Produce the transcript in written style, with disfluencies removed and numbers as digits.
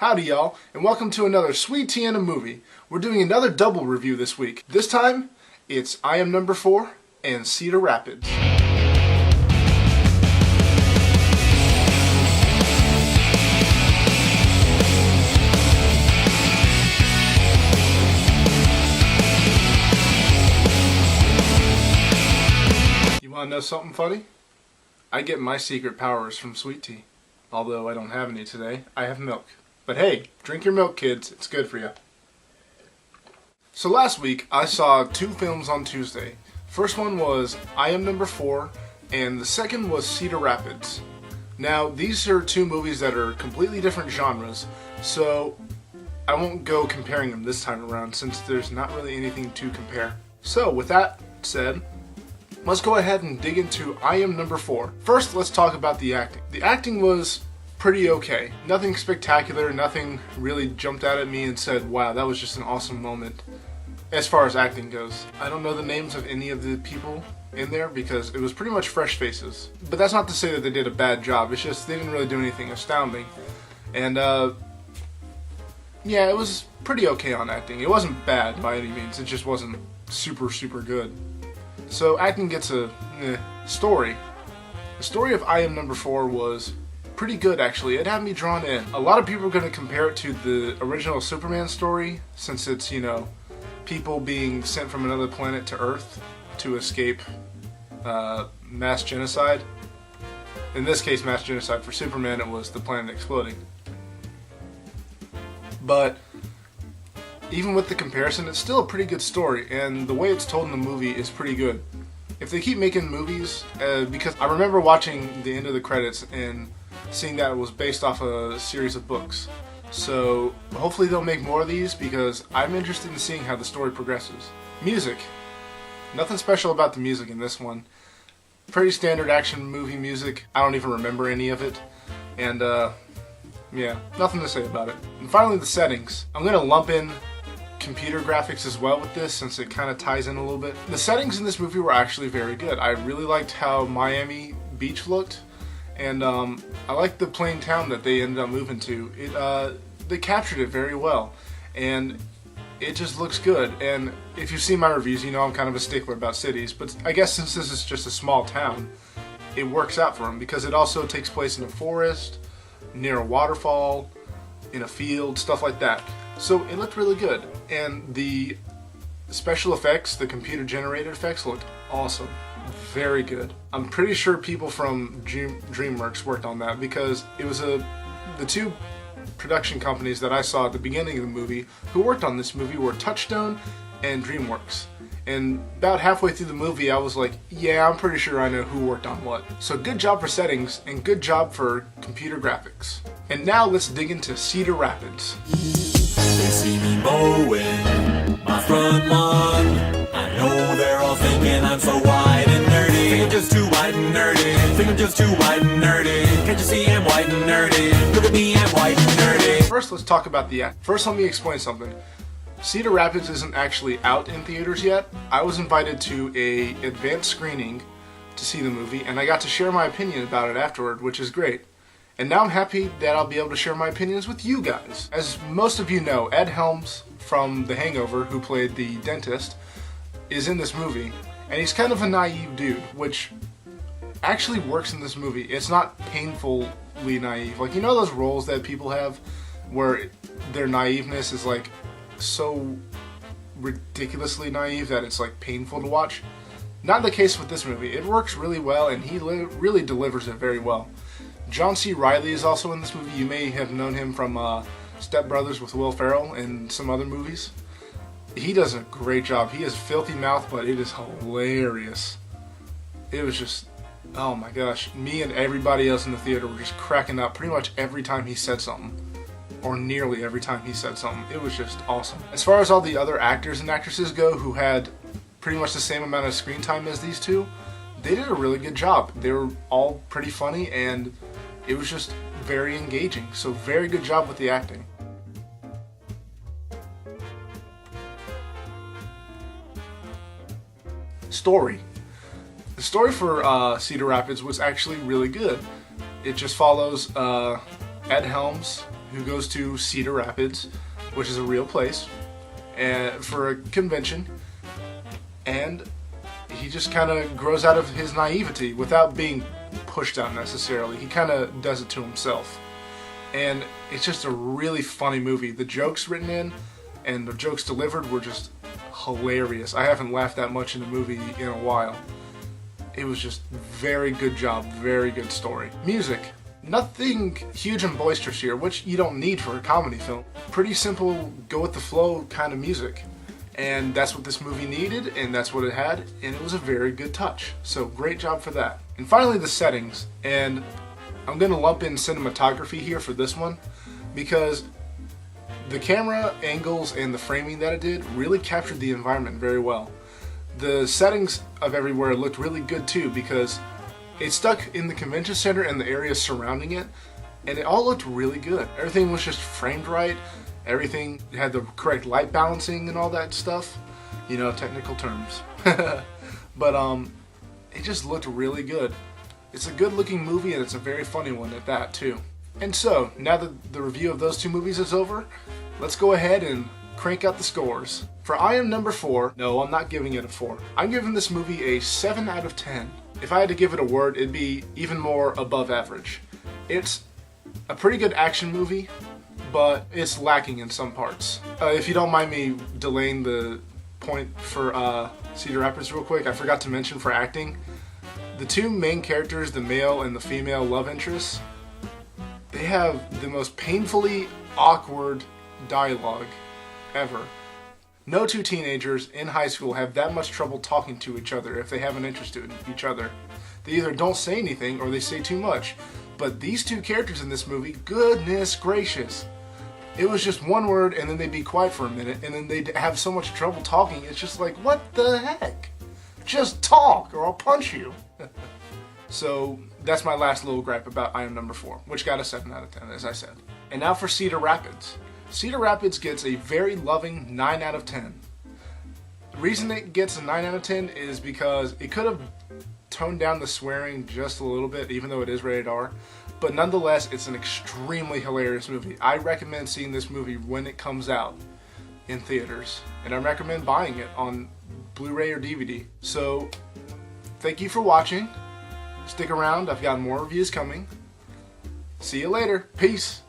Howdy y'all, and welcome to another Sweet Tea and a Movie. We're doing another double review this week. This time, it's I Am Number 4 and Cedar Rapids. You want to know something funny? I get my secret powers from sweet tea. Although I don't have any today, I have milk. But hey, drink your milk, kids. It's good for you. So last week, I saw two films on Tuesday. First one was I Am Number 4, and the second was Cedar Rapids. Now, these are two movies that are completely different genres, so I won't go comparing them this time around since there's not really anything to compare. So, with that said, let's go ahead and dig into I Am Number 4. First, let's talk about the acting. The acting was pretty okay. Nothing spectacular, nothing really jumped out at me and said, wow, that was just an awesome moment. As far as acting goes, I don't know the names of any of the people in there because it was pretty much fresh faces. But that's not to say that they did a bad job, it's just they didn't really do anything astounding. And yeah, it was pretty okay on acting. It wasn't bad by any means, it just wasn't super good. So acting gets a story. The story of I Am Number 4 was pretty good, actually. It had me drawn in. A lot of people are going to compare it to the original Superman story, since it's, people being sent from another planet to Earth to escape mass genocide. In this case, mass genocide. For Superman, it was the planet exploding. But even with the comparison, it's still a pretty good story, and the way it's told in the movie is pretty good. If they keep making movies, because I remember watching the end of the credits and seeing that it was based off a series of books. So hopefully they'll make more of these because I'm interested in seeing how the story progresses. Music. Nothing special about the music in this one. Pretty standard action movie music. I don't even remember any of it. And yeah, nothing to say about it. And finally, the settings. I'm going to lump in computer graphics as well with this since it kind of ties in a little bit. The settings in this movie were actually very good. I really liked how Miami Beach looked. And I like the plain town that they ended up moving to. They captured it very well, and it just looks good. And if you've seen my reviews, you know I'm kind of a stickler about cities, but I guess since this is just a small town, it works out for them because it also takes place in a forest, near a waterfall, in a field, stuff like that. So it looked really good, and the special effects, the computer generated effects, looked awesome. Very good. I'm pretty sure people from DreamWorks worked on that because it was the two production companies that I saw at the beginning of the movie who worked on this movie were Touchstone and DreamWorks. And about halfway through the movie I was like, yeah, I'm pretty sure I know who worked on what. So good job for settings and good job for computer graphics. And now let's dig into Cedar Rapids. They see me mowing my front lawn. I know they're all thinking I'm so white and nerdy. Think I'm just too white and nerdy. Think I'm just too white and nerdy. Can't you see I'm white and nerdy? Look at me, I'm white and nerdy. First, let's talk about the act. First, let me explain something. Cedar Rapids isn't actually out in theaters yet. I was invited to a advanced screening to see the movie, and I got to share my opinion about it afterward, which is great. And now I'm happy that I'll be able to share my opinions with you guys. As most of you know, Ed Helms from The Hangover, who played the dentist, is in this movie, and he's kind of a naive dude, which actually works in this movie. It's not painfully naive. Like, you know those roles that people have where their naiveness is like so ridiculously naive that it's like painful to watch? Not the case with this movie. It works really well, and he really delivers it very well. John C. Reilly is also in this movie. You may have known him from Step Brothers with Will Ferrell and some other movies. He does a great job. He has filthy mouth, but it is hilarious. It was just, oh my gosh. Me and everybody else in the theater were just cracking up pretty much every time he said something. Or nearly every time he said something. It was just awesome. As far as all the other actors and actresses go who had pretty much the same amount of screen time as these two, they did a really good job. They were all pretty funny, and it was just very engaging. So very good job with the acting. Story. The story for Cedar Rapids was actually really good. It just follows Ed Helms who goes to Cedar Rapids, which is a real place, and for a convention, and he just kind of grows out of his naivety without being pushed out necessarily. He kind of does it to himself. And it's just a really funny movie. The jokes written in and the jokes delivered were just hilarious. I haven't laughed that much in a movie in a while. It was just very good job, very good story. Music. Nothing huge and boisterous here, which you don't need for a comedy film. Pretty simple, go with the flow kind of music. And that's what this movie needed, and that's what it had, and it was a very good touch. So great job for that. And finally, the settings. And I'm going to lump in cinematography here for this one, because the camera angles and the framing that it did really captured the environment very well. The settings of everywhere looked really good too, because it stuck in the convention center and the areas surrounding it, and it all looked really good. Everything was just framed right. Everything had the correct light balancing and all that stuff. You know, technical terms. But it just looked really good. It's a good looking movie, and it's a very funny one at that too. And so, now that the review of those two movies is over, let's go ahead and crank out the scores. For I Am Number 4, no, I'm not giving it a 4. I'm giving this movie a 7 out of 10. If I had to give it a word, it'd be even more above average. It's a pretty good action movie, but it's lacking in some parts. If you don't mind me delaying the point for Cedar Rapids real quick, I forgot to mention for acting, the two main characters, the male and the female love interests, they have the most painfully awkward dialogue ever. No two teenagers in high school have that much trouble talking to each other if they have an interest in each other. They either don't say anything or they say too much. But these two characters in this movie, goodness gracious. It was just one word and then they'd be quiet for a minute and then they'd have so much trouble talking. It's just like, what the heck? Just talk or I'll punch you. So that's my last little gripe about I Am Number 4, which got a 7 out of 10, as I said. And now for Cedar Rapids. Cedar Rapids gets a very loving 9 out of 10. The reason it gets a 9 out of 10 is because it could have toned down the swearing just a little bit, even though it is rated R. But nonetheless, it's an extremely hilarious movie. I recommend seeing this movie when it comes out in theaters. And I recommend buying it on Blu-ray or DVD. So, thank you for watching. Stick around, I've got more reviews coming. See you later. Peace.